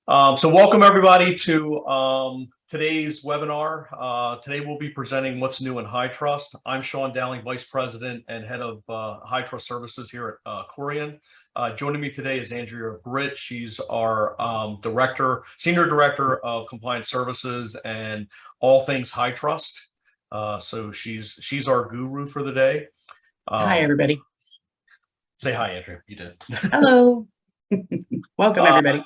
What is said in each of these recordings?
So welcome everybody to today's webinar. Today we'll be presenting what's new in HITRUST. I'm Sean Dowling, Vice President and Head of HITRUST Services here at Accorian. Joining me today is Andrea Britt. She's our Senior Director of Compliance Services and all things HITRUST. So she's our guru for the day. Hi, everybody. Say hi, Andrea. You did. Hello. Welcome, everybody.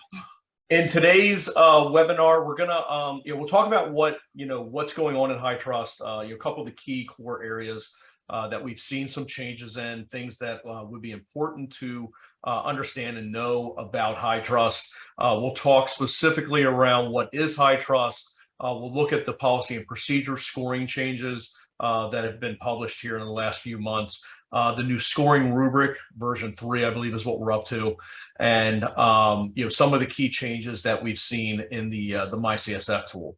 In today's webinar, we're gonna we'll talk about what's going on in HITRUST. A couple of the key core areas that we've seen some changes in, things that would be important to understand and know about HITRUST. We'll talk specifically around what is HITRUST. We'll look at the policy and procedure scoring changes that have been published here in the last few months. The new scoring rubric version 3, I believe, is what we're up to, and some of the key changes that we've seen in the MyCSF tool.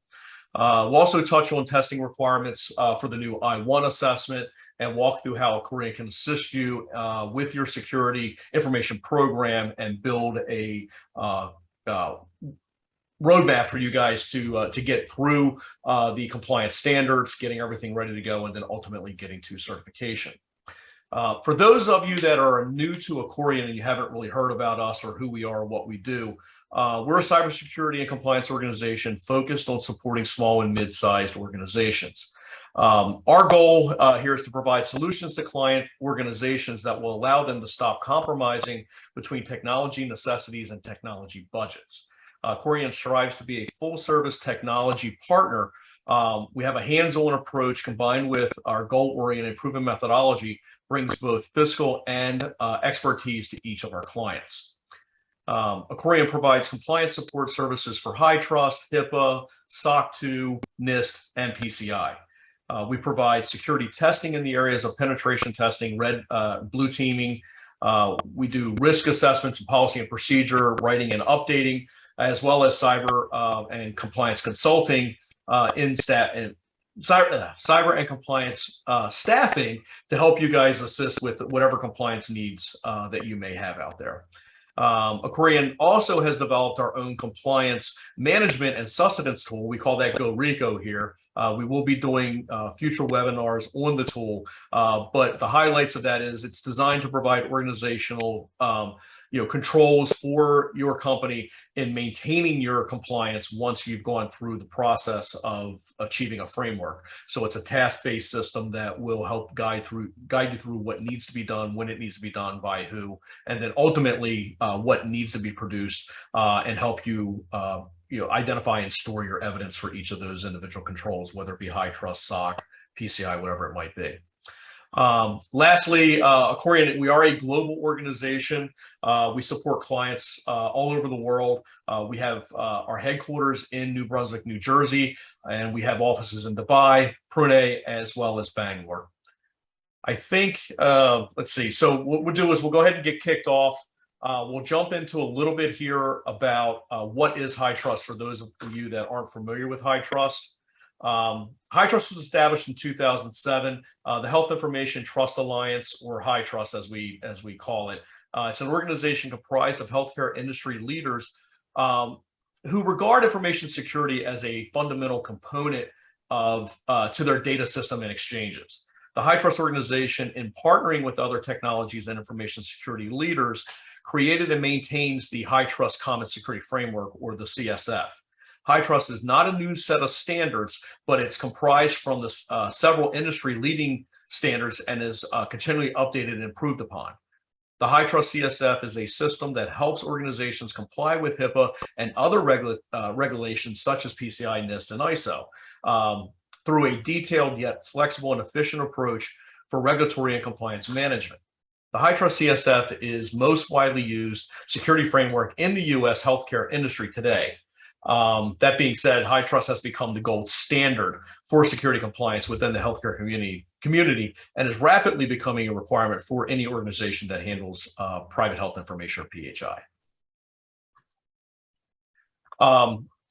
We'll also touch on testing requirements for the new I-1 assessment and walk through how Accorian can assist you with your security information program and build a roadmap for you guys to get through the compliance standards, getting everything ready to go, and then ultimately getting to certification. For those of you that are new to Accorian and you haven't really heard about us or who we are or what we do, we're a cybersecurity and compliance organization focused on supporting small and mid-sized organizations. Our goal here is to provide solutions to client organizations that will allow them to stop compromising between technology necessities and technology budgets. Accorian strives to be a full-service technology partner. We have a hands-on approach combined with our goal-oriented proven methodology brings both fiscal and expertise to each of our clients. Accorian provides compliance support services for HITRUST, HIPAA, SOC 2, NIST, and PCI. We provide security testing in the areas of penetration testing, blue teaming. We do risk assessments and policy and procedure writing and updating, as well as cyber and compliance consulting cyber and compliance staffing to help you guys assist with whatever compliance needs that you may have out there. Accorian also has developed our own compliance management and sustenance tool. We call that Go Rico here. We will be doing future webinars on the tool, but the highlights of that is it's designed to provide organizational controls for your company in maintaining your compliance once you've gone through the process of achieving a framework. So it's a task-based system that will help guide you through what needs to be done, when it needs to be done, by who, and then ultimately what needs to be produced, and help you identify and store your evidence for each of those individual controls, whether it be HITRUST, SOC, PCI, whatever it might be. Lastly, Accorian, we are a global organization. We support clients all over the world. We have our headquarters in New Brunswick, New Jersey, and we have offices in Dubai, Pune, as well as Bangalore. I think, let's see. So what we'll do is we'll go ahead and get kicked off. We'll jump into a little bit here about what is HITRUST for those of you that aren't familiar with HITRUST. HITRUST was established in 2007. The Health Information Trust Alliance, or HITRUST as we call it. It's an organization comprised of healthcare industry leaders who regard information security as a fundamental component of to their data system and exchanges. The HITRUST organization, in partnering with other technologies and information security leaders, created and maintains the HITRUST Common Security Framework, or the CSF. HITRUST is not a new set of standards, but it's comprised from the several industry-leading standards and is continually updated and improved upon. The HITRUST CSF is a system that helps organizations comply with HIPAA and other regulations such as PCI, NIST, and ISO through a detailed yet flexible and efficient approach for regulatory and compliance management. The HITRUST CSF is most widely used security framework in the U.S. healthcare industry today. That being said, HITRUST has become the gold standard for security compliance within the healthcare community and is rapidly becoming a requirement for any organization that handles private health information, or PHI.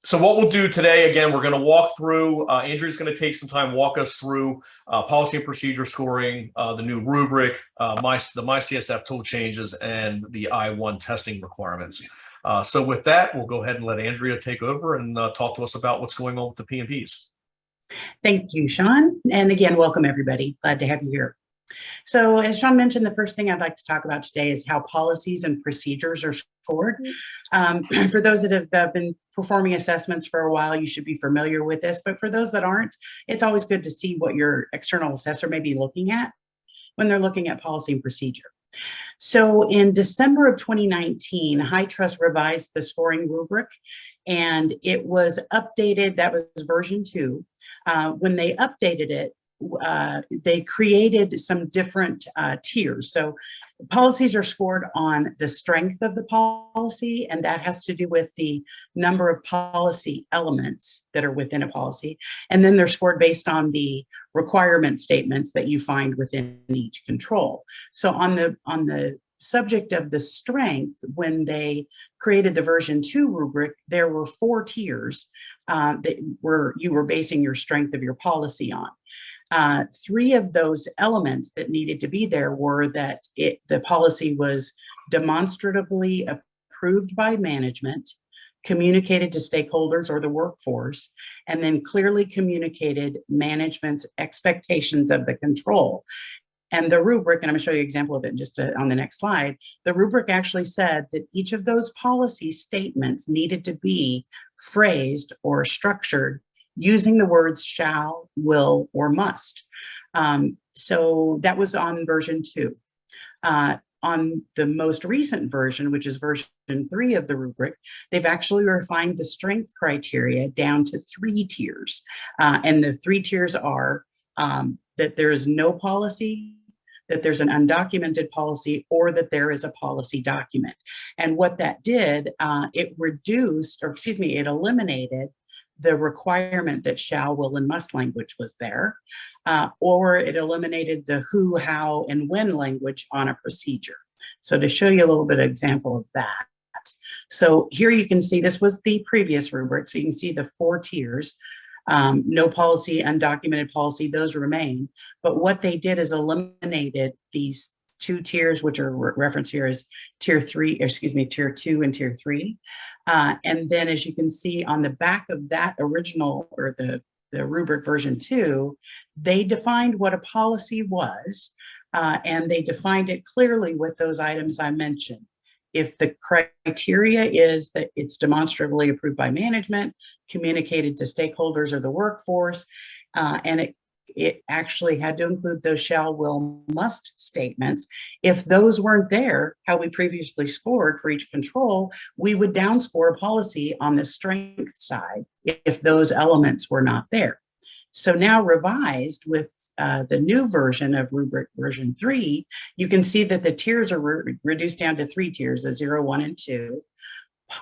So what we'll do today, again, we're going to walk through, Andrea's going to take some time, walk us through policy and procedure scoring, the new rubric, the MyCSF tool changes, and the I-1 testing requirements. So with that, we'll go ahead and let Andrea take over and talk to us about what's going on with the P&Ps. Thank you, Sean. And again, welcome everybody. Glad to have you here. So as Sean mentioned, the first thing I'd like to talk about today is how policies and procedures are scored. For those that have been performing assessments for a while, you should be familiar with this, but for those that aren't, it's always good to see what your external assessor may be looking at when they're looking at policy and procedure. So in December of 2019, HITRUST revised the scoring rubric, and it was updated. That was version 2. When they updated it, they created some different tiers. So policies are scored on the strength of the policy, and that has to do with the number of policy elements that are within a policy. And then they're scored based on the requirement statements that you find within each control. So on the subject of the strength, when they created the version 2 rubric, there were 4 tiers that you were basing your strength of your policy on. 3 of those elements that needed to be there were that the policy was demonstratively approved by management, communicated to stakeholders or the workforce, and then clearly communicated management's expectations of the control. And the rubric, and I'm going to show you an example of it just on the next slide, the rubric actually said that each of those policy statements needed to be phrased or structured using the words shall, will, or must. So that was on version 2. On the most recent version, which is version 3 of the rubric, they've actually refined the strength criteria down to 3 tiers. And the 3 tiers are that there is no policy, that there's an undocumented policy, or that there is a policy document. And what that did, it eliminated the requirement that shall, will, and must language was there, or it eliminated the who, how, and when language on a procedure. So to show you a little bit of example of that. So here you can see, this was the previous rubric, so you can see the 4 tiers. No policy, undocumented policy, those remain. But what they did is eliminated these 2 tiers, which are referenced here as tier 2 and tier 3. And then as you can see on the back of that original, or the rubric version 2, they defined what a policy was, and they defined it clearly with those items I mentioned. If the criteria is that it's demonstrably approved by management, communicated to stakeholders or the workforce, and it actually had to include those shall, will, must statements. If those weren't there, how we previously scored for each control, we would downscore a policy on the strength side if those elements were not there. So now revised with the new version of rubric version 3, you can see that the tiers are reduced down to 3 tiers, a 0, 1, and 2.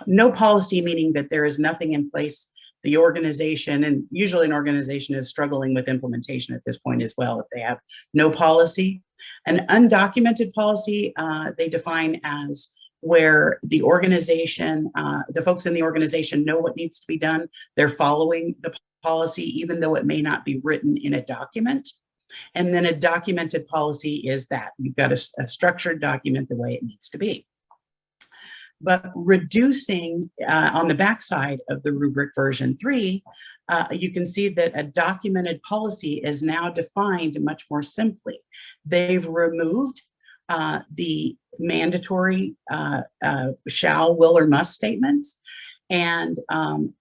No policy, meaning that there is nothing in place. The organization, and usually an organization is struggling with implementation at this point as well if they have no policy. An undocumented policy, they define as where the organization, the folks in the organization know what needs to be done. They're following the policy, even though it may not be written in a document. And then a documented policy is that you've got a structured document the way it needs to be. But reducing on the backside of the rubric version 3, you can see that a documented policy is now defined much more simply. They've removed the mandatory shall, will, or must statements. And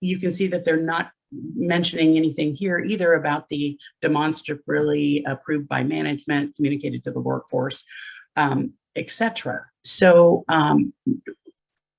you can see that they're not mentioning anything here either about the demonstrably approved by management, communicated to the workforce, etc.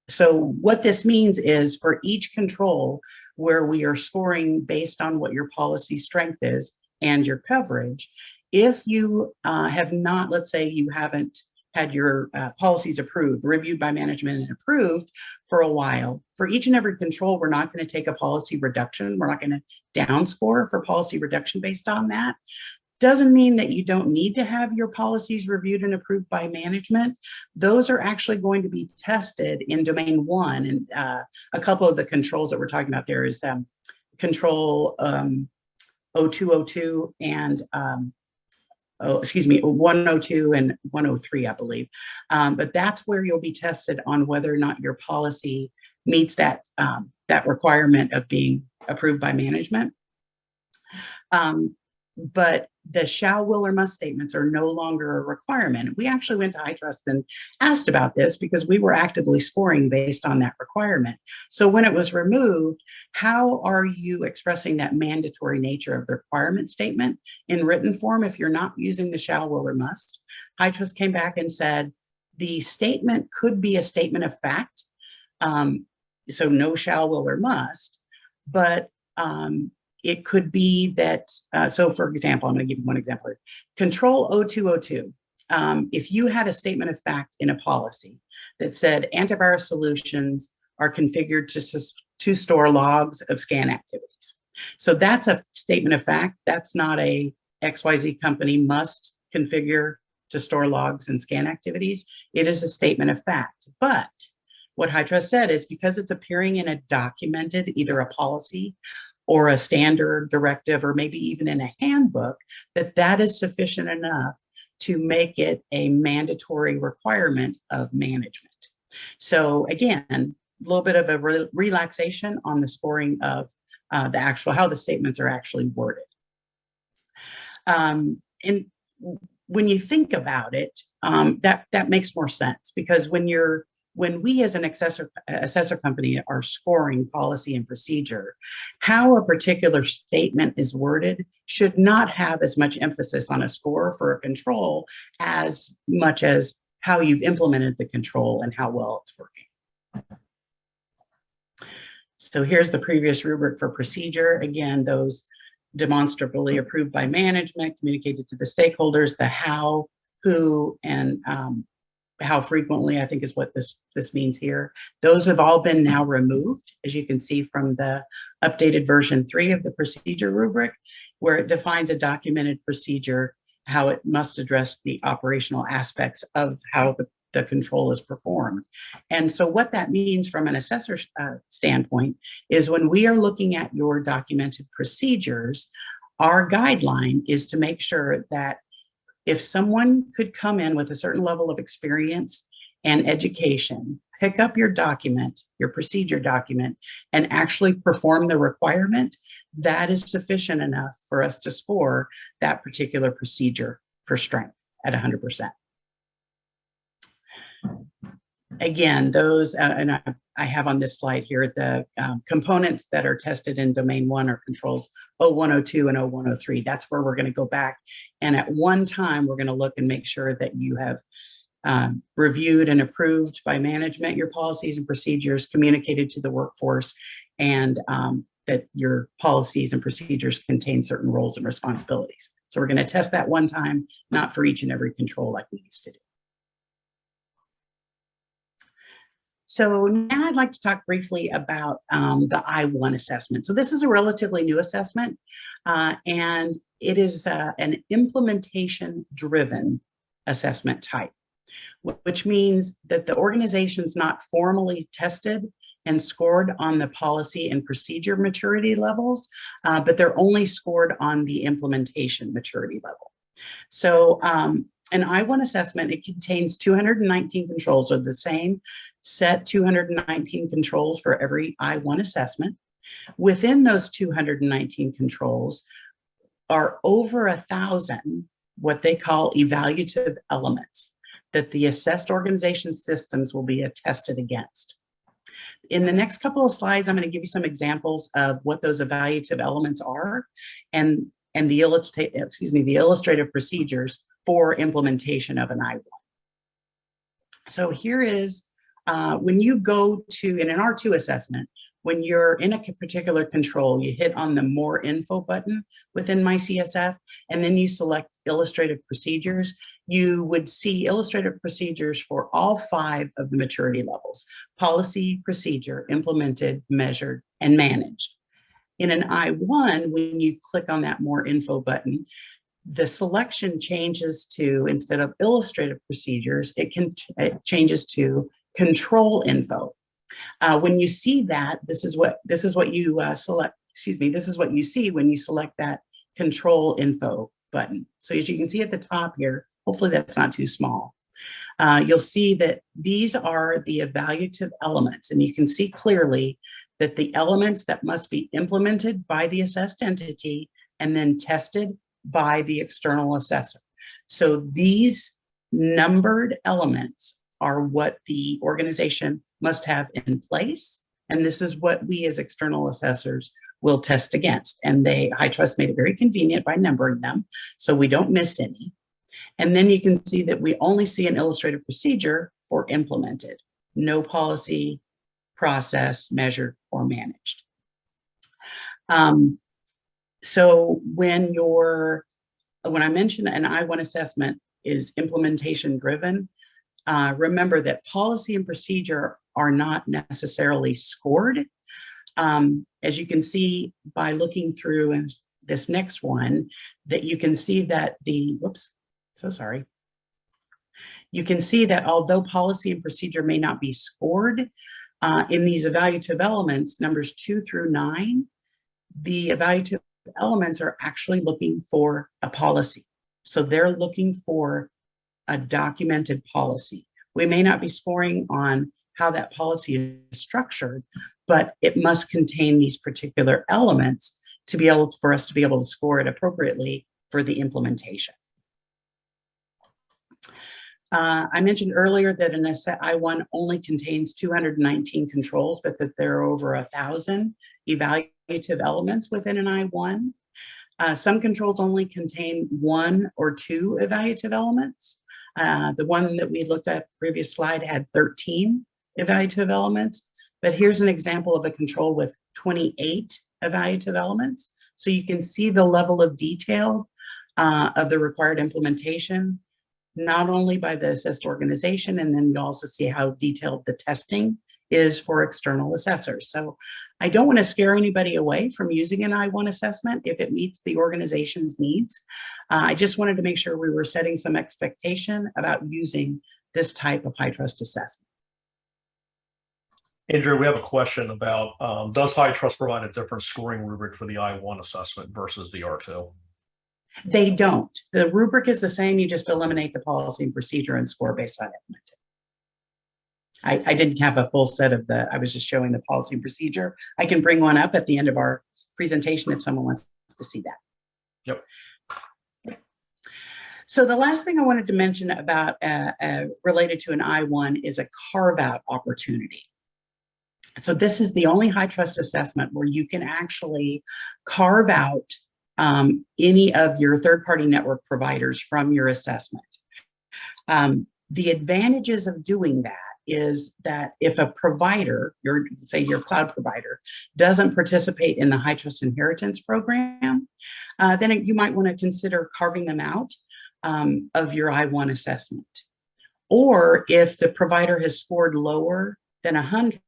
So what this means is for each control where we are scoring based on what your policy strength is and your coverage, if you have not, let's say you haven't had your policies approved, reviewed by management and approved for a while, for each and every control, we're not going to take a policy reduction. We're not going to downscore for policy reduction based on that. Doesn't mean that you don't need to have your policies reviewed and approved by management. Those are actually going to be tested in domain 1. And a couple of the controls that we're talking about there is control 0202 and 102 and 103, I believe. But that's where you'll be tested on whether or not your policy meets that, that requirement of being approved by management. But the shall, will, or must statements are no longer a requirement. We actually went to HITRUST and asked about this because we were actively scoring based on that requirement. So when it was removed, how are you expressing that mandatory nature of the requirement statement in written form if you're not using the shall, will, or must? HITRUST came back and said the statement could be a statement of fact. So no shall, will, or must, but it could be that, so for example, I'm going to give you one example here. Control 0202. If you had a statement of fact in a policy that said antivirus solutions are configured to store logs of scan activities. So that's a statement of fact. That's not a XYZ company must configure to store logs and scan activities. It is a statement of fact. But what HITRUST said is because it's appearing in a documented, either a policy or a standard directive, or maybe even in a handbook, that is sufficient enough to make it a mandatory requirement of management. So again, a little bit of a relaxation on the scoring of the actual, how the statements are actually worded. And when you think about it, that makes more sense, because when we as an assessor company are scoring policy and procedure, how a particular statement is worded should not have as much emphasis on a score for a control as much as how you've implemented the control and how well it's working. So here's the previous rubric for procedure. Again, those demonstrably approved by management, communicated to the stakeholders, the how, who, and how frequently, I think is what this means here. Those have all been now removed, as you can see from the updated version 3 of the procedure rubric, where it defines a documented procedure, how it must address the operational aspects of how the control is performed. And so what that means from an assessor standpoint is when we are looking at your documented procedures, our guideline is to make sure that if someone could come in with a certain level of experience and education, pick up your document, your procedure document, and actually perform the requirement, that is sufficient enough for us to score that particular procedure for strength at 100%. Again, those, and I have on this slide here, the components that are tested in domain 1 are controls 0102 and 0103. That's where we're going to go back. And at one time, we're going to look and make sure that you have reviewed and approved by management your policies and procedures, communicated to the workforce, and that your policies and procedures contain certain roles and responsibilities. So we're going to test that one time, not for each and every control like we used to do. So now I'd like to talk briefly about the I-1 assessment. So this is a relatively new assessment, and it is an implementation-driven assessment type, which means that the organization's not formally tested and scored on the policy and procedure maturity levels, but they're only scored on the implementation maturity level. So an I-1 assessment, it contains 219 controls, or the same set 219 controls for every I-1 assessment. Within those 219 controls are over 1,000 what they call evaluative elements that the assessed organization systems will be tested against. In the next couple of slides, I'm going to give you some examples of what those evaluative elements are and the illustrative procedures for implementation of an I-1. So here is when you go to, in an R2 assessment, when you're in a particular control, you hit on the More Info button within MyCSF, and then you select Illustrative Procedures. You would see illustrative procedures for all 5 of the maturity levels: policy, procedure, implemented, measured, and managed. In an I-1, when you click on that More Info button, the selection changes to, instead of illustrative procedures, it changes to control info. When you see that, this is what you select. This is what you see when you select that control info button. So as you can see at the top here, hopefully that's not too small. You'll see that these are the evaluative elements, and you can see clearly that the elements that must be implemented by the assessed entity and then tested by the external assessor. So these numbered elements are what the organization must have in place, and this is what we as external assessors will test against. And HITRUST made it very convenient by numbering them so we don't miss any. And then you can see that we only see an illustrative procedure for implemented, no policy, process, measured, or managed. So when I mention an I-1 assessment is implementation driven, remember that policy and procedure are not necessarily scored. As you can see by looking through this next one, that you can see that you can see that although policy and procedure may not be scored, in these evaluative elements, numbers 2 through 9, the evaluative elements are actually looking for a policy. So they're looking for a documented policy. We may not be scoring on how that policy is structured, but it must contain these particular elements to be able for us to be able to score it appropriately for the implementation. I mentioned earlier that an I-1 only contains 219 controls, but that there are over 1,000 evaluative elements within an I-1. Some controls only contain 1 or 2 evaluative elements. The one that we looked at the previous slide had 13 evaluative elements, but here's an example of a control with 28 evaluative elements. So you can see the level of detail of the required implementation, not only by the assessed organization, and then you also see how detailed the testing is for external assessors. So I don't want to scare anybody away from using an I-1 assessment if it meets the organization's needs. I just wanted to make sure we were setting some expectation about using this type of HITRUST assessment. Andrea, we have a question about, does HITRUST provide a different scoring rubric for the I-1 assessment versus the R2? They don't. The rubric is the same. You just eliminate the policy and procedure and score based on implemented. I didn't have a full set of I was just showing the policy and procedure. I can bring one up at the end of our presentation if someone wants to see that. Yep. So the last thing I wanted to mention about related to an I-1 is a carve-out opportunity. So this is the only HITRUST assessment where you can actually carve out any of your third-party network providers from your assessment. The advantages of doing that is that if a provider, say your cloud provider, doesn't participate in the HITRUST inheritance program, then you might want to consider carving them out of your I-1 assessment. Or if the provider has scored lower than 100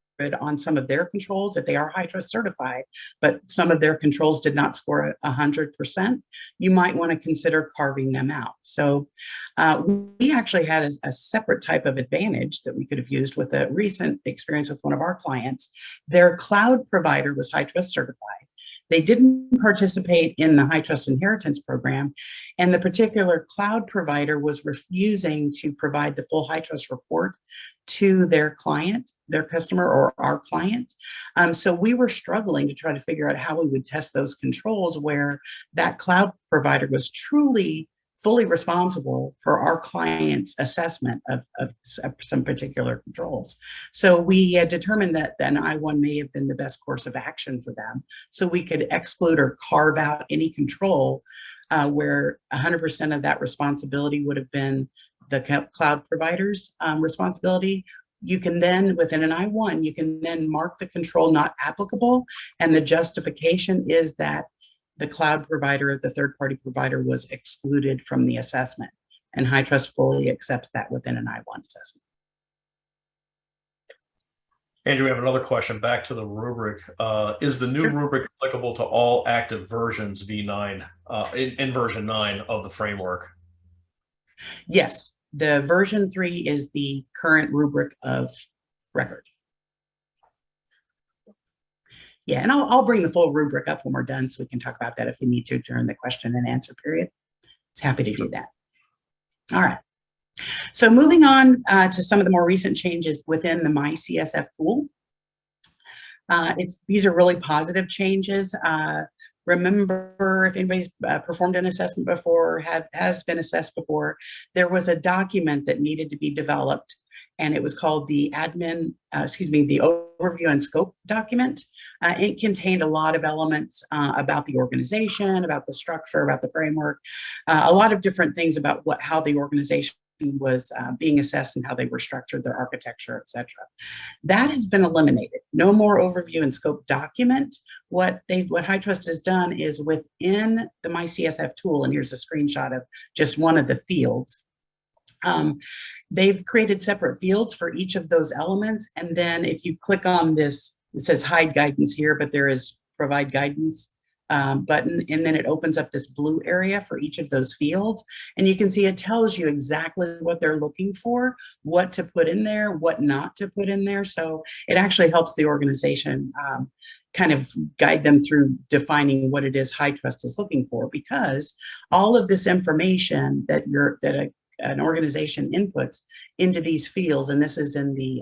on some of their controls, if they are HITRUST certified, but some of their controls did not score 100%, you might want to consider carving them out. So we actually had a separate type of advantage that we could have used with a recent experience with one of our clients. Their cloud provider was HITRUST certified. They didn't participate in the HITRUST inheritance program, and the particular cloud provider was refusing to provide the full HITRUST report to their client, their customer, or our client. So we were struggling to try to figure out how we would test those controls where that cloud provider was truly fully responsible for our client's assessment of some particular controls. So we had determined that an I-1 may have been the best course of action for them. So we could exclude or carve out any control where 100% of that responsibility would have been the cloud provider's responsibility. You can then, within an I-1, you can then mark the control not applicable, and the justification is that the cloud provider, the third-party provider, was excluded from the assessment, and HITRUST fully accepts that within an I-1 assessment. Andrew, we have another question back to the rubric. Is the new Sure. rubric applicable to all active versions V9 in version 9 of the framework? Yes, the version 3 is the current rubric of record. Yeah, and I'll bring the full rubric up when we're done so we can talk about that if we need to during the question and answer period. It's happy to do that. All right. So moving on to some of the more recent changes within the MyCSF tool. These are really positive changes. Remember, if anybody's performed an assessment before, has been assessed before, there was a document that needed to be developed, and it was called the the overview and scope document. It contained a lot of elements about the organization, about the structure, about the framework, a lot of different things about how the organization was being assessed and how they were structured, their architecture, et cetera. That has been eliminated. No more overview and scope document. What HITRUST has done is within the MyCSF tool, and here's a screenshot of just one of the fields. They've created separate fields for each of those elements. And then if you click on this, it says hide guidance here, but there is provide guidance button, and then it opens up this blue area for each of those fields. And you can see it tells you exactly what they're looking for, what to put in there, what not to put in there. So it actually helps the organization kind of guide them through defining what it is HITRUST is looking for, because all of this information that an organization inputs into these fields, and this is in the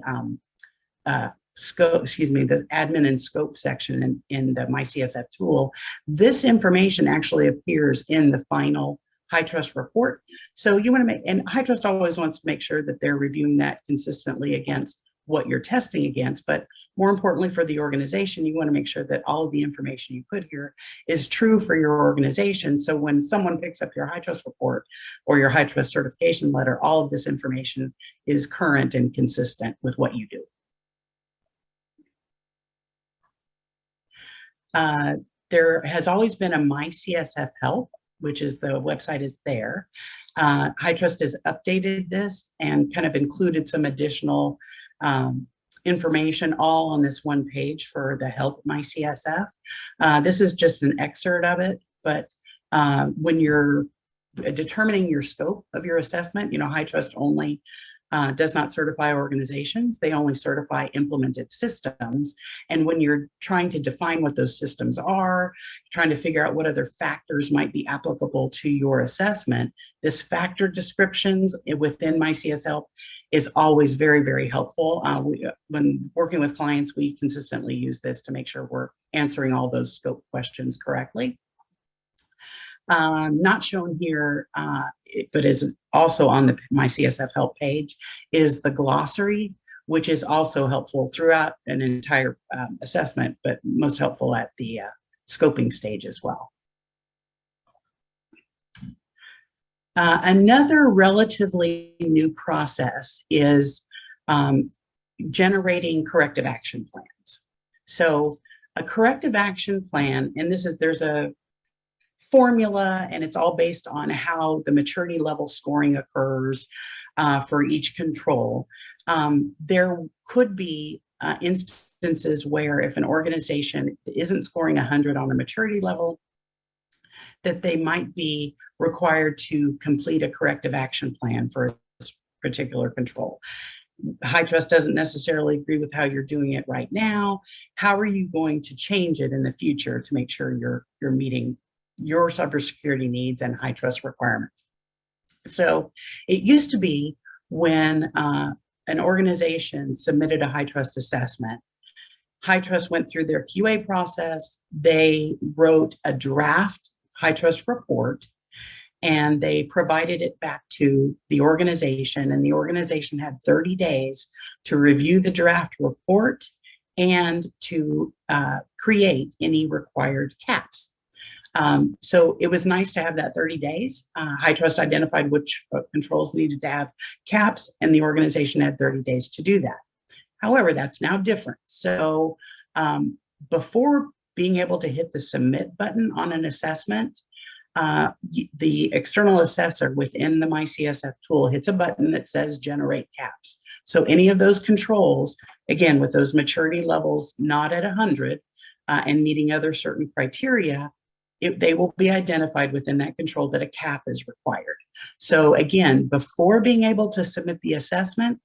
the admin and scope section in the MyCSF tool, this information actually appears in the final HITRUST report. So you want to and HITRUST always wants to make sure that they're reviewing that consistently against what you're testing against, but more importantly for the organization, you want to make sure that all of the information you put here is true for your organization. So when someone picks up your HITRUST report or your HITRUST certification letter, all of this information is current and consistent with what you do. There has always been a MyCSF help, which is the website is there. HITRUST has updated this and kind of included some additional information all on this one page for the help MyCSF. This is just an excerpt of it, but when you're determining your scope of your assessment, HITRUST only does not certify organizations. They only certify implemented systems. And when you're trying to define what those systems are, trying to figure out what other factors might be applicable to your assessment, this factor descriptions within MyCSF is always very, very helpful. When working with clients, we consistently use this to make sure we're answering all those scope questions correctly. Not shown here, but is also on the MyCSF help page, is the glossary, which is also helpful throughout an entire assessment, but most helpful at the scoping stage as well. Another relatively new process is generating corrective action plans. So a corrective action plan, and there's a formula, and it's all based on how the maturity level scoring occurs for each control. There could be instances where if an organization isn't scoring 100 on a maturity level, that they might be required to complete a corrective action plan for a particular control. HITRUST doesn't necessarily agree with how you're doing it right now. How are you going to change it in the future to make sure you're meeting your cybersecurity needs and HITRUST requirements? So it used to be when an organization submitted a HITRUST assessment, HITRUST went through their QA process, they wrote a draft HITRUST report, and they provided it back to the organization, and the organization had 30 days to review the draft report and to create any required caps. So it was nice to have that 30 days. HITRUST identified which controls needed to have caps, and the organization had 30 days to do that. However, that's now different. So before being able to hit the submit button on an assessment, the external assessor within the MyCSF tool hits a button that says generate caps. So any of those controls, again, with those maturity levels not at 100 and meeting other certain criteria, they will be identified within that control that a cap is required. So again, before being able to submit the assessment,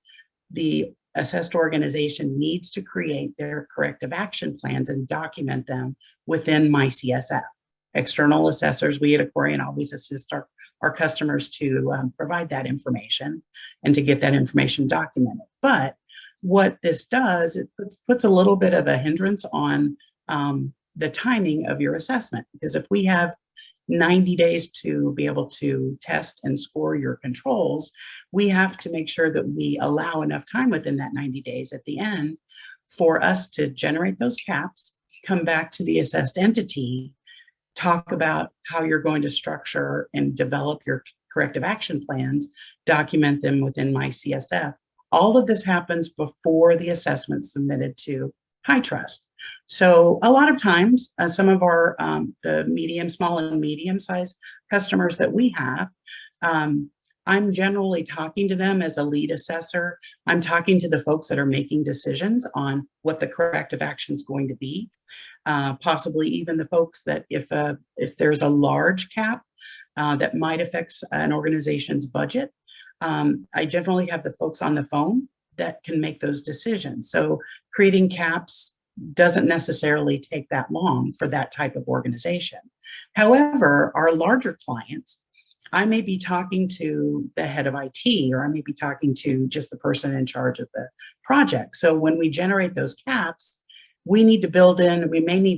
the assessed organization needs to create their corrective action plans and document them within MyCSF. External assessors, we at Accorian always assist our our customers to provide that information and to get that information documented. But what this does, it puts a little bit of a hindrance on the timing of your assessment, because if we have 90 days to be able to test and score your controls, we have to make sure that we allow enough time within that 90 days at the end for us to generate those caps, come back to the assessed entity, talk about how you're going to structure and develop your corrective action plans, document them within MyCSF. All of this happens before the assessment submitted to HITRUST. So a lot of times, some of our the small and medium-sized customers that we have, I'm generally talking to them as a lead assessor. I'm talking to the folks that are making decisions on what the corrective action is going to be. Possibly even the folks that if there's a large cap that might affect an organization's budget, I generally have the folks on the phone that can make those decisions. So creating caps doesn't necessarily take that long for that type of organization. However, our larger clients, I may be talking to the head of IT, or I may be talking to just the person in charge of the project. So when we generate those caps, we may need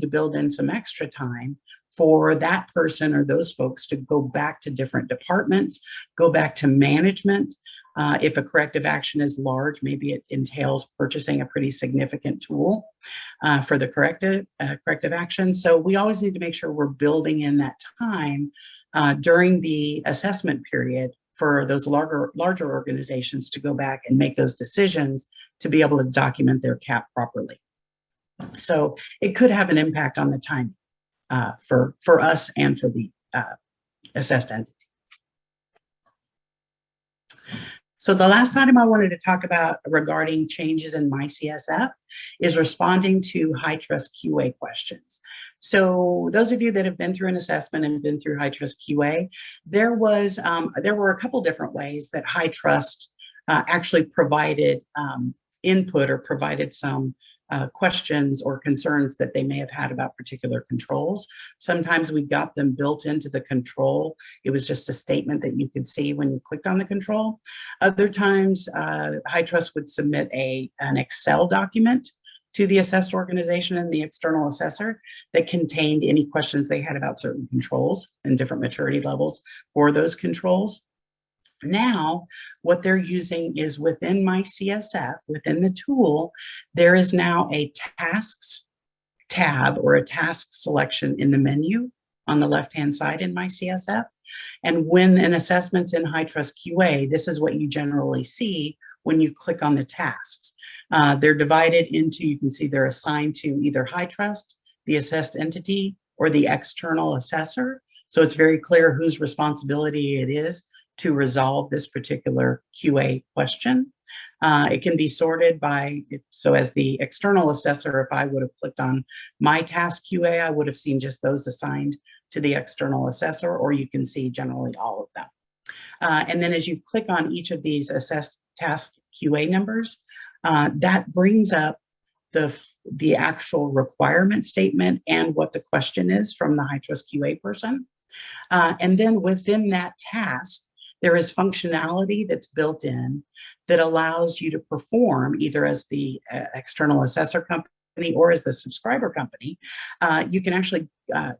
to build in some extra time for that person or those folks to go back to different departments, go back to management. If a corrective action is large, maybe it entails purchasing a pretty significant tool for the corrective action. So we always need to make sure we're building in that time during the assessment period for those larger organizations to go back and make those decisions to be able to document their cap properly. So it could have an impact on the timing for us and for the assessed entity. So the last item I wanted to talk about regarding changes in MyCSF is responding to HITRUST QA questions. So those of you that have been through an assessment and been through HITRUST QA, there were a couple different ways that HITRUST actually provided input or provided some questions or concerns that they may have had about particular controls. Sometimes we got them built into the control. It was just a statement that you could see when you clicked on the control. Other times, HITRUST would submit an Excel document to the assessed organization and the external assessor that contained any questions they had about certain controls and different maturity levels for those controls. Now, what they're using is within MyCSF, within the tool, there is now a tasks tab or a task selection in the menu on the left-hand side in MyCSF. And when an assessment's in HITRUST QA, this is what you generally see when you click on the tasks. They're divided into, you can see they're assigned to either HITRUST, the assessed entity, or the external assessor. So it's very clear whose responsibility it is to resolve this particular QA question. It can be sorted by, so as the external assessor, if I would have clicked on my task QA, I would have seen just those assigned to the external assessor, or you can see generally all of them. And then as you click on each of these assessed task QA numbers, that brings up the actual requirement statement and what the question is from the HITRUST QA person. And then within that task, there is functionality that's built in that allows you to perform either as the external assessor company or as the subscriber company. You can actually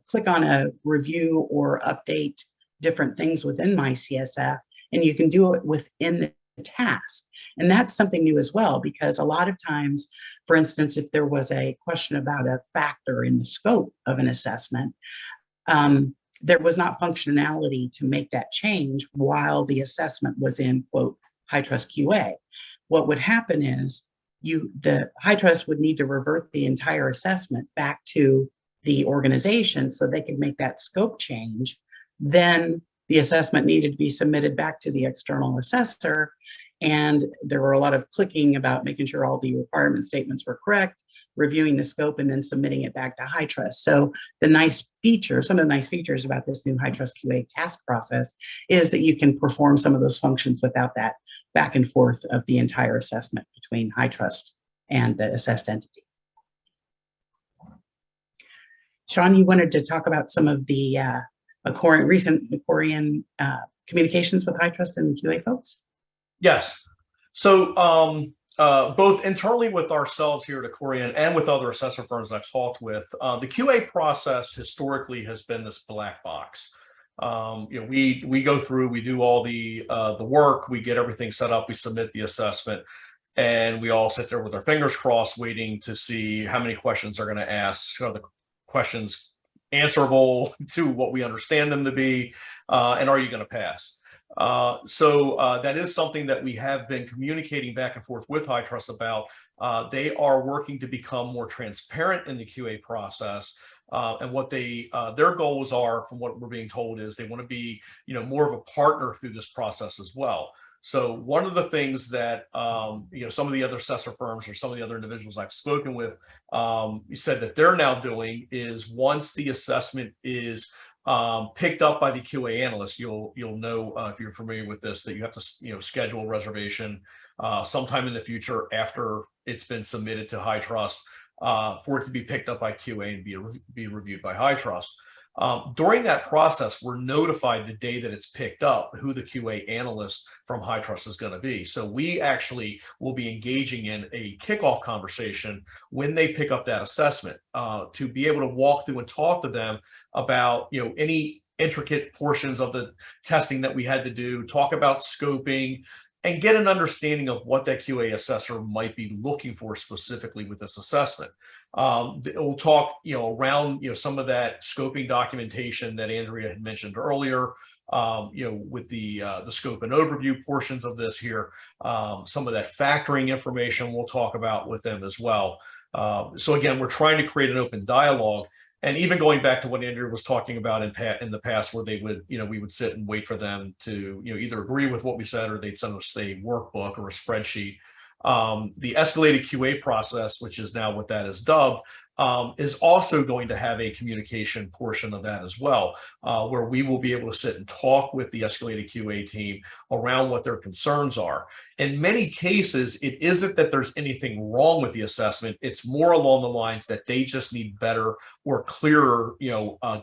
click on a review or update different things within MyCSF, and you can do it within the task. And that's something new as well, because a lot of times, for instance, if there was a question about a factor in the scope of an assessment, there was not functionality to make that change while the assessment was in, quote, HITRUST QA. What would happen is the HITRUST would need to revert the entire assessment back to the organization so they could make that scope change. Then the assessment needed to be submitted back to the external assessor. And there were a lot of clicking about making sure all the requirement statements were correct, reviewing the scope, and then submitting it back to HITRUST. So some of the nice features about this new HITRUST QA task process is that you can perform some of those functions without that back and forth of the entire assessment between HITRUST and the assessed entity. Sean, you wanted to talk about some of the recent Accorian communications with HITRUST and the QA folks? Yes. So both internally with ourselves here at Accorian and with other assessor firms I've talked with, the QA process historically has been this black box. We go through, we do all the work, we get everything set up, we submit the assessment, and we all sit there with our fingers crossed, waiting to see how many questions they're going to ask. Are the questions answerable to what we understand them to be, and are you going to pass? So that is something that we have been communicating back and forth with HITRUST about. They are working to become more transparent in the QA process. And what their goals are, from what we're being told, is they want to be, more of a partner through this process as well. So one of the things that, some of the other assessor firms or some of the other individuals I've spoken with said that they're now doing is, once the assessment is picked up by the QA analyst, you'll know, if you're familiar with this, that you have to schedule a reservation sometime in the future after it's been submitted to HITRUST for it to be picked up by QA and be reviewed by HITRUST. During that process, we're notified the day that it's picked up who the QA analyst from HITRUST is going to be. So we actually will be engaging in a kickoff conversation when they pick up that assessment to be able to walk through and talk to them about any intricate portions of the testing that we had to do, talk about scoping, and get an understanding of what that QA assessor might be looking for specifically with this assessment. We'll talk, around, some of that scoping documentation that Andrea had mentioned earlier, with the scope and overview portions of this here. Some of that factoring information we'll talk about with them as well. So again, we're trying to create an open dialogue. And even going back to what Andrea was talking about in the past, where they would, we would sit and wait for them to, either agree with what we said, or they'd send us a workbook or a spreadsheet. The escalated QA process, which is now what that is dubbed, is also going to have a communication portion of that as well, where we will be able to sit and talk with the escalated QA team around what their concerns are. In many cases, it isn't that there's anything wrong with the assessment. It's more along the lines that they just need better or clearer,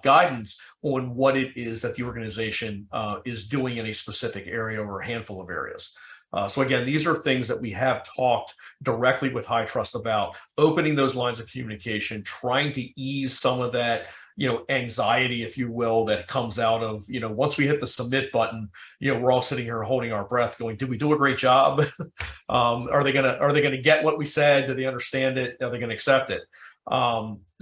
guidance on what it is that the organization is doing in a specific area or a handful of areas. So again, these are things that we have talked directly with HITRUST about, opening those lines of communication, trying to ease some of that, anxiety, if you will, that comes out of, once we hit the submit button, we're all sitting here holding our breath going, did we do a great job? Are they gonna get what we said? Do they understand it? Are they going to accept it?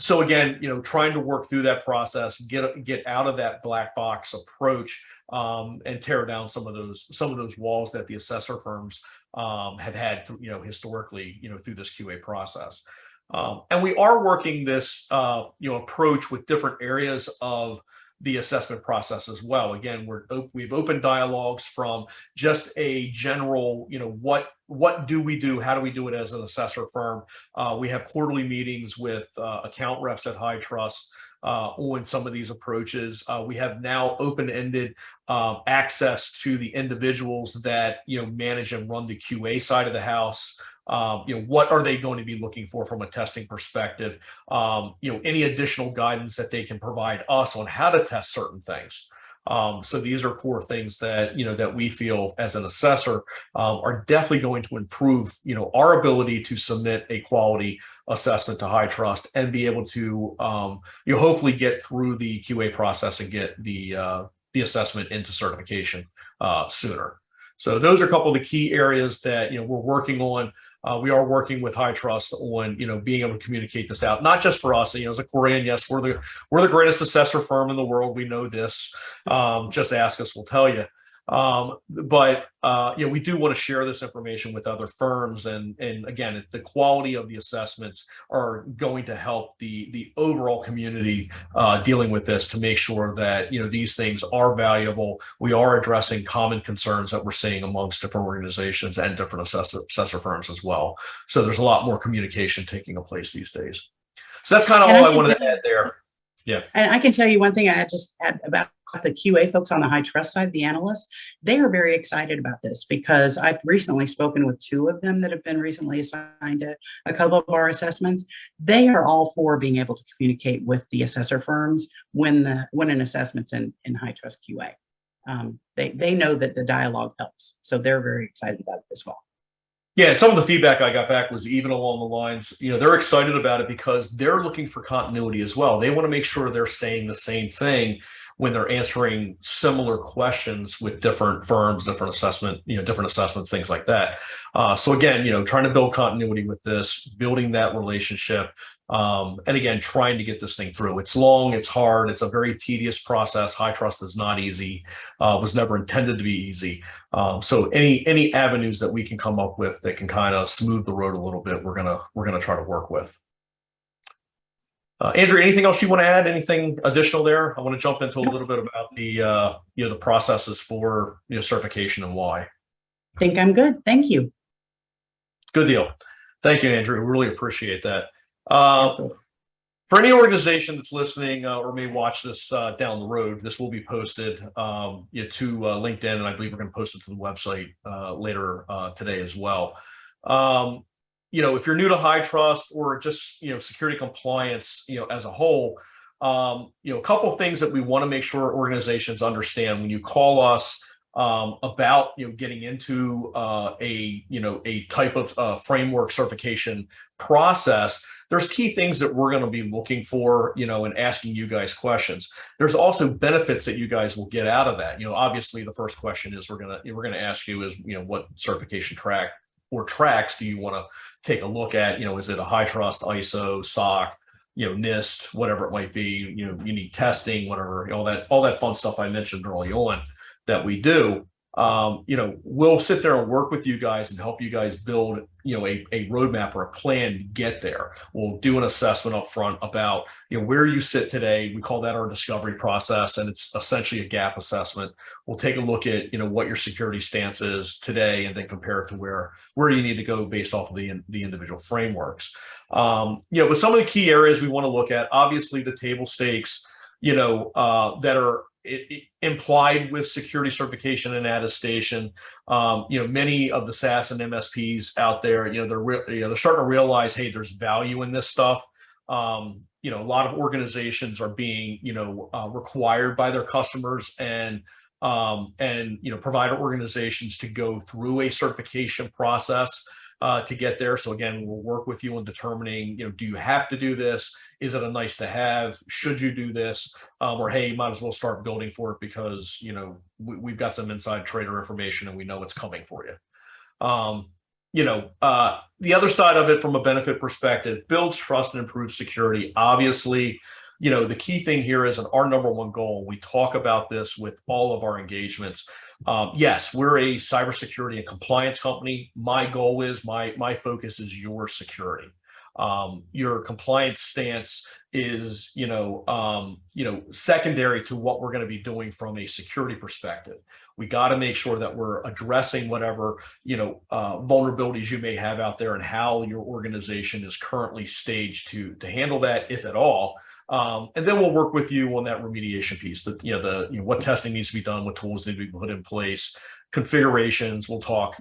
So again, trying to work through that process, get out of that black box approach, and tear down some of those walls that the assessor firms have had, historically, through this QA process. And we are working this, approach with different areas of the assessment process as well. Again, we've opened dialogues from just a general, what do we do? How do we do it as an assessor firm? We have quarterly meetings with account reps at HITRUST on some of these approaches. We have now open-ended access to the individuals that manage and run the QA side of the house. What are they going to be looking for from a testing perspective? Any additional guidance that they can provide us on how to test certain things. So these are core things that that we feel as an assessor are definitely going to improve our ability to submit a quality assessment to HITRUST and be able to hopefully get through the QA process and get the assessment into certification sooner. So those are a couple of the key areas that we're working on. We are working with HITRUST on being able to communicate this out, not just for us. As Accorian, yes, we're the greatest assessor firm in the world. We know this. Just ask us, we'll tell you. But we do want to share this information with other firms, and again, the quality of the assessments are going to help the overall community dealing with this, to make sure that these things are valuable. We are addressing common concerns that we're seeing amongst different organizations and different assessor firms as well. So there's a lot more communication taking place these days. So that's kind of all I wanted to add there. Yeah. And I can tell you one thing I just had about the QA folks on the HITRUST side, the analysts, they are very excited about this, because I've recently spoken with 2 of them that have been recently assigned to a couple of our assessments. They are all for being able to communicate with the assessor firms when an assessment's in HITRUST QA. they know that the dialogue helps. So they're very excited about it as well. Yeah, and some of the feedback I got back was even along the lines, they're excited about it because they're looking for continuity as well. They want to make sure they're saying the same thing when they're answering similar questions with different firms, different assessments, things like that. So again, trying to build continuity with this, building that relationship, and again, trying to get this thing through. It's long, it's hard, it's a very tedious process. HITRUST is not easy, was never intended to be easy. So any avenues that we can come up with that can kind of smooth the road a little bit, we're gonna try to work with. Andrea, anything else you want to add? Anything additional there? I want to jump into a little bit about the the processes for certification and why. I think I'm good. Thank you. Good deal. Thank you, Andrea. We really appreciate that. Absolutely. For any organization that's listening or may watch this down the road, this will be posted to LinkedIn, and I believe we're going to post it to the website later today as well. If you're new to HITRUST or just security compliance as a whole, a couple of things that we want to make sure organizations understand when you call us about getting into a type of framework certification process. There's key things that we're going to be looking for, and asking you guys questions. There's also benefits that you guys will get out of that. Obviously, the first question is we're gonna ask you is what certification track or tracks do you want to take a look at? Is it a HITRUST, ISO, SOC, NIST, whatever it might be? You need testing, whatever, all that fun stuff I mentioned early on that we do. We'll sit there and work with you guys and help you guys build, a roadmap or a plan to get there. We'll do an assessment up front about, where you sit today. We call that our discovery process, and it's essentially a gap assessment. We'll take a look at, what your security stance is today, and then compare it to where you need to go based off of the individual frameworks. But some of the key areas we want to look at, obviously the table stakes, that are implied with security certification and attestation. Many of the SaaS and MSPs out there, they're starting to realize, hey, there's value in this stuff. A lot of organizations are being, required by their customers and provider organizations to go through a certification process to get there. So again, we'll work with you on determining, do you have to do this? Is it a nice to have? Should you do this? Or hey, you might as well start building for it because, we've got some inside trader information and we know it's coming for you. The other side of it from a benefit perspective, builds trust and improves security. Obviously, the key thing here is, and our number one goal, we talk about this with all of our engagements. Yes, we're a cybersecurity and compliance company. My goal is, my focus is your security. Your compliance stance is, secondary to what we're going to be doing from a security perspective. We got to make sure that we're addressing whatever, vulnerabilities you may have out there and how your organization is currently staged to handle that, if at all. And then we'll work with you on that remediation piece, that what testing needs to be done, what tools need to be put in place, configurations. We'll talk,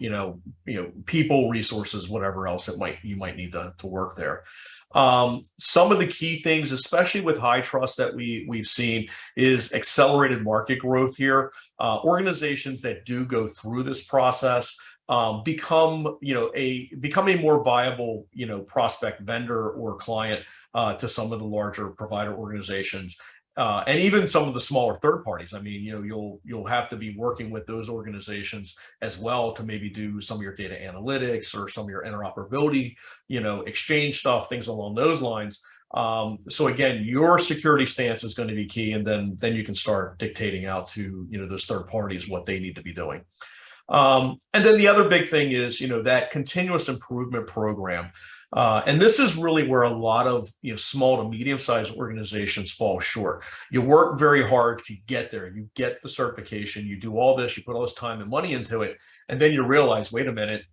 people, resources, whatever else you might need to work there. Some of the key things, especially with HITRUST, that we've seen is accelerated market growth here. Organizations that do go through this process become a more viable prospect, vendor, or client to some of the larger provider organizations, and even some of the smaller third parties. I mean, you'll have to be working with those organizations as well to maybe do some of your data analytics or some of your interoperability, exchange stuff, things along those lines. So again, your security stance is going to be key, and then you can start dictating out to those third parties what they need to be doing. And then the other big thing is that continuous improvement program. And this is really where a lot of small to medium-sized organizations fall short. You work very hard to get there. You get the certification. You do all this. You put all this time and money into it, and then you realize, wait a minute.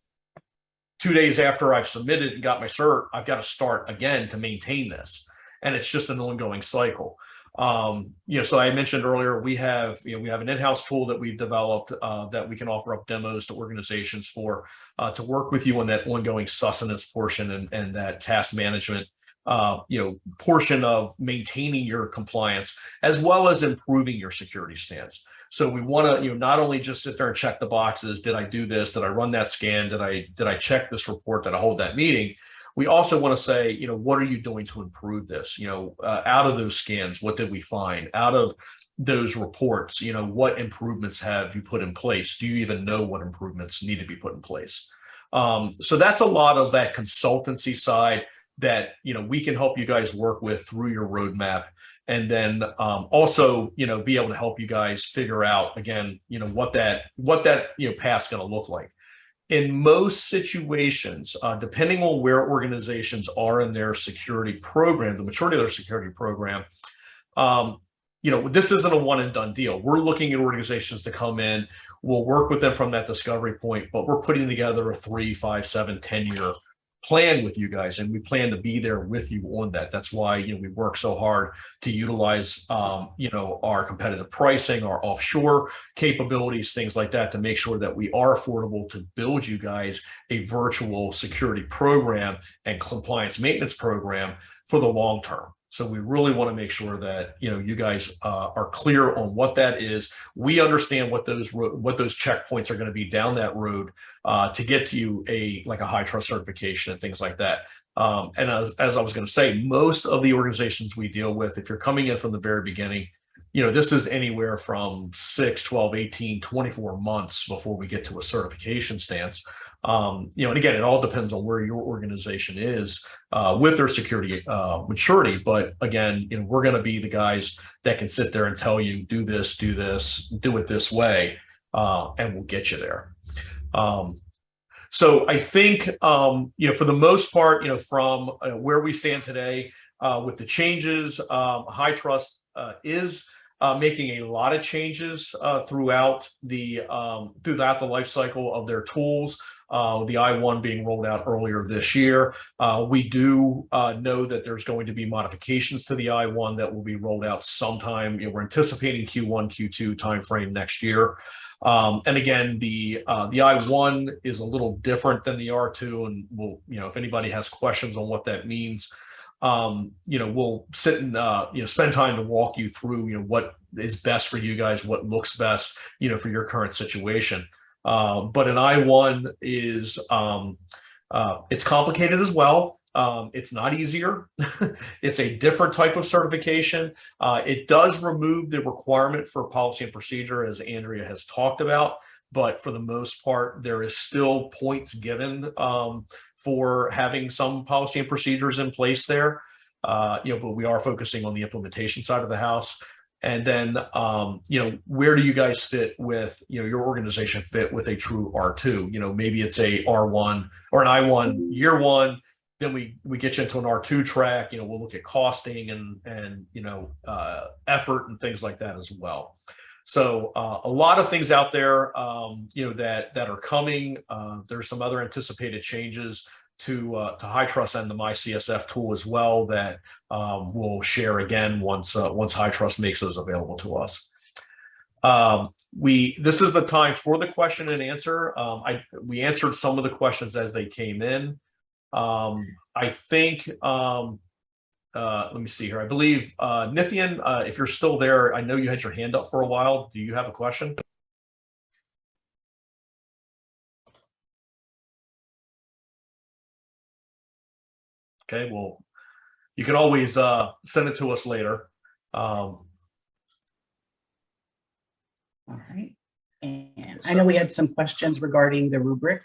2 days after I've submitted and got my cert, I've got to start again to maintain this, and it's just an ongoing cycle. So I mentioned earlier, we have an in-house tool that we've developed that we can offer up demos to organizations for to work with you on that ongoing sustenance portion and that task management portion of maintaining your compliance as well as improving your security stance. So we want to, not only just sit there and check the boxes. Did I do this? Did I run that scan? Did I check this report? Did I hold that meeting? We also want to say, what are you doing to improve this? Out of those scans, what did we find? Out of those reports, what improvements have you put in place? Do you even know what improvements need to be put in place? So that's a lot of that consultancy side that, we can help you guys work with through your roadmap. And then also, be able to help you guys figure out, again, what that path's going to look like. In most situations, depending on where organizations are in their security program, the maturity of their security program, this isn't a one and done deal. We're looking at organizations to come in. We'll work with them from that discovery point, but we're putting together a 3, 5, 7, 10-year plan with you guys, and we plan to be there with you on that. That's why we work so hard to utilize our competitive pricing, our offshore capabilities, things like that, to make sure that we are affordable to build you guys a virtual security program and compliance maintenance program for the long term. So we really want to make sure that you guys are clear on what that is. We understand what those checkpoints are going to be down that road to get to you a HITRUST certification and things like that. And as I was going to say, most of the organizations we deal with, if you're coming in from the very beginning, this is anywhere from 6, 12, 18, 24 months before we get to a certification stance. And again, it all depends on where your organization is with their security maturity. But again, we're going to be the guys that can sit there and tell you, do this, do it this way, and we'll get you there. So I think, for the most part, from where we stand today with the changes, HITRUST is making a lot of changes throughout the life cycle of their tools. The I-1 being rolled out earlier this year. We do know that there's going to be modifications to the I-1 that will be rolled out sometime. We're anticipating Q1, Q2 timeframe next year. And again, the I-1 is a little different than the R2, and we'll, if anybody has questions on what that means, we'll sit and spend time to walk you through what is best for you guys, what looks best for your current situation. But an I-1 is it's complicated as well. It's not easier. It's a different type of certification. It does remove the requirement for policy and procedure, as Andrea has talked about. But for the most part, there is still points given for having some policy and procedures in place there. But we are focusing on the implementation side of the house. And then, where do you guys fit with, your organization fit with a true R2? Maybe it's a R1 or an I-1 year one. Then we get you into an R2 track. We'll look at costing and effort and things like that as well. So a lot of things out there, that are coming. There's some other anticipated changes to HITRUST and the MyCSF tool as well that we'll share again once HITRUST makes those available to us. This is the time for the question and answer. We answered some of the questions as they came in. I think, let me see here. I believe, Nithian, if you're still there, I know you had your hand up for a while. Do you have a question? Okay, well, you can always send it to us later. All right. And I know we had some questions regarding the rubric.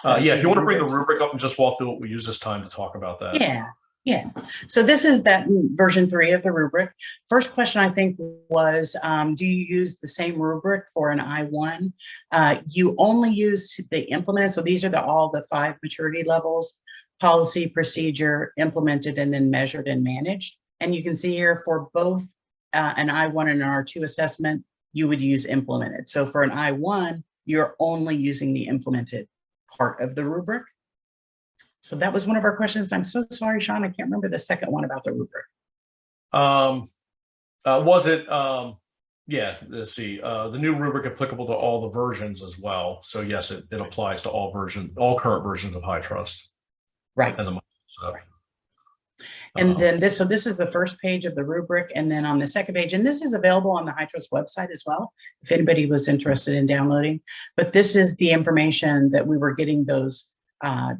Yeah, if you want to bring the rubric up and just walk through what we use this time to talk about that. Yeah. So this is that version 3 of the rubric. First question I think was, do you use the same rubric for an I-1? You only use the implement. So these are all the 5 maturity levels: policy, procedure, implemented, and then measured and managed. And you can see here for both an I-1 and an R2 assessment, you would use implemented. So for an I-1, you're only using the implemented part of the rubric. So that was one of our questions. I'm so sorry, Sean, I can't remember the second one about the rubric. Was it, yeah, let's see, the new rubric applicable to all the versions as well. So yes, it applies to all current versions of HITRUST. Right. And the, so. And then this is the first page of the rubric. And then on the second page, and this is available on the HITRUST website as well, if anybody was interested in downloading. But this is the information that we were getting, those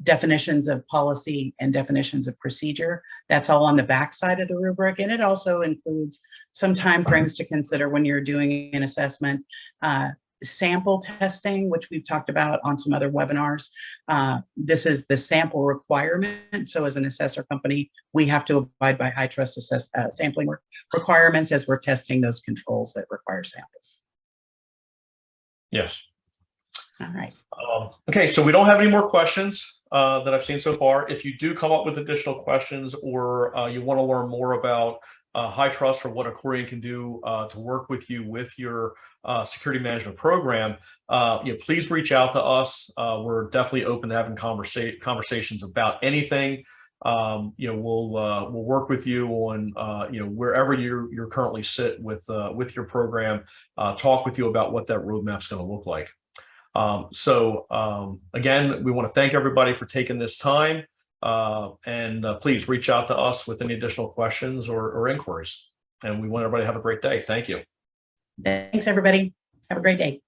definitions of policy and definitions of procedure. That's all on the back side of the rubric. And it also includes some timeframes to consider when you're doing an assessment. Sample testing, which we've talked about on some other webinars. This is the sample requirement. So as an assessor company, we have to abide by HITRUST sampling requirements as we're testing those controls that require samples. Yes. All right. Okay, so we don't have any more questions that I've seen so far. If you do come up with additional questions, or you want to learn more about HITRUST or what Accorian can do to work with you with your security management program, please reach out to us. We're definitely open to having conversations about anything. We'll work with you on wherever you're currently sit with your program. Talk with you about what that roadmap's going to look like. Again, we want to thank everybody for taking this time. And please reach out to us with any additional questions or inquiries. And we want everybody to have a great day. Thank you. Thanks, everybody. Have a great day.